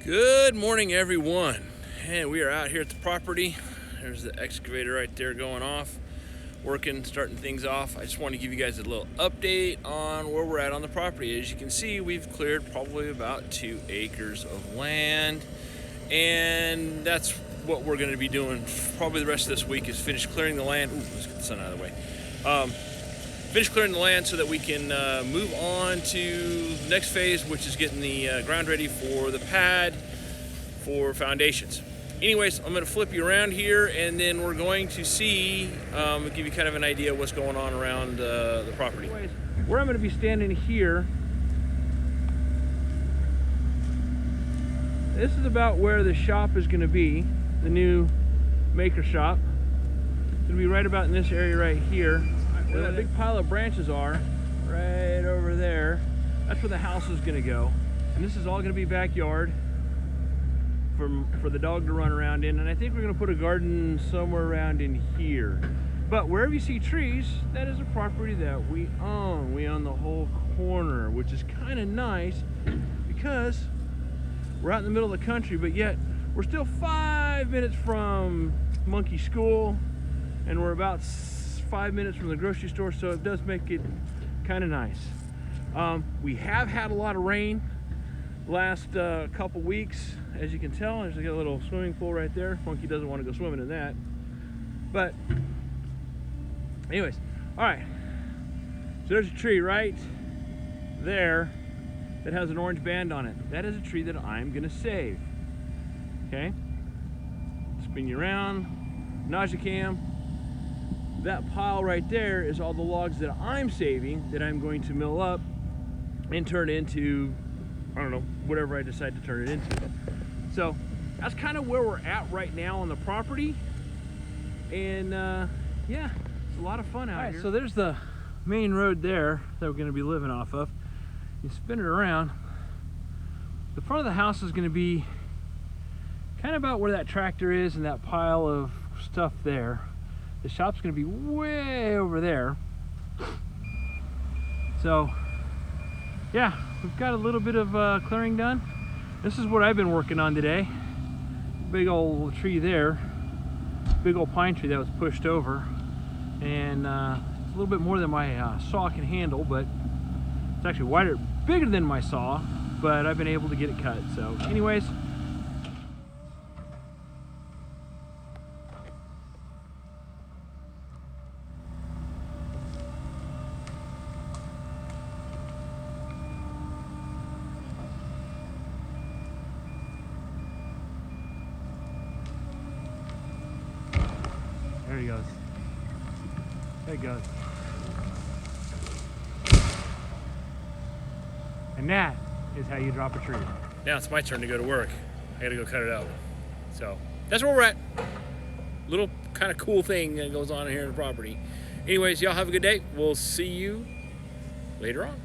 Good morning, everyone, and we are out here at the property. There's the excavator right there going off, starting things off. I just want to give you guys a little update on where we're at on the property. As you can see, we've cleared probably about 2 acres of land, and that's what we're going to be doing probably the rest of this week is finish clearing the land. Ooh, let's get the sun out of the way. Finish clearing the land so that we can move on to the next phase, which is getting the ground ready for the pad for foundations. Anyways, I'm going to flip you around here, and then we're going to see, give you kind of an idea of what's going on around the property. Anyways, where I'm going to be standing here, this is about where the shop is going to be, the new maker shop. It's going to be right about in this area right here. Where that big pile of branches are, right over there, that's where the house is going to go. And this is all going to be backyard for the dog to run around in. And I think we're going to put a garden somewhere around in here. But wherever you see trees, that is a property that we own. We own the whole corner, which is kind of nice because we're out in the middle of the country, but yet we're still 5 minutes from monkey school, and we're about 5 minutes from the grocery store, so it does make it kind of nice. We have had a lot of rain last couple weeks, as you can tell. There's a little swimming pool right there. Monkey doesn't want to go swimming in that. But anyways, all right. So there's a tree right there that has an orange band on it. That is a tree that I'm gonna save. Okay. Spin you around, nausea cam. That pile right there is all the logs that I'm saving that I'm going to mill up and turn into, I don't know, whatever I decide to turn it into. So that's kind of where we're at right now on the property. And yeah, it's a lot of fun out here. So there's the main road there that we're going to be living off of. You spin it around. The front of the house is going to be kind of about where that tractor is and that pile of stuff there. The shop's going to be way over there. So yeah, we've got a little bit of clearing done. This is what I've been working on today. Big old tree there, big old pine tree that was pushed over, and it's a little bit more than my saw can handle, but it's actually bigger than my saw, but I've been able to get it cut. So anyways, there he goes. There he goes. And that is how you drop a tree. Now it's my turn to go to work. I gotta go cut it out. So that's where we're at. Little kind of cool thing that goes on here in the property. Anyways, y'all have a good day. We'll see you later on.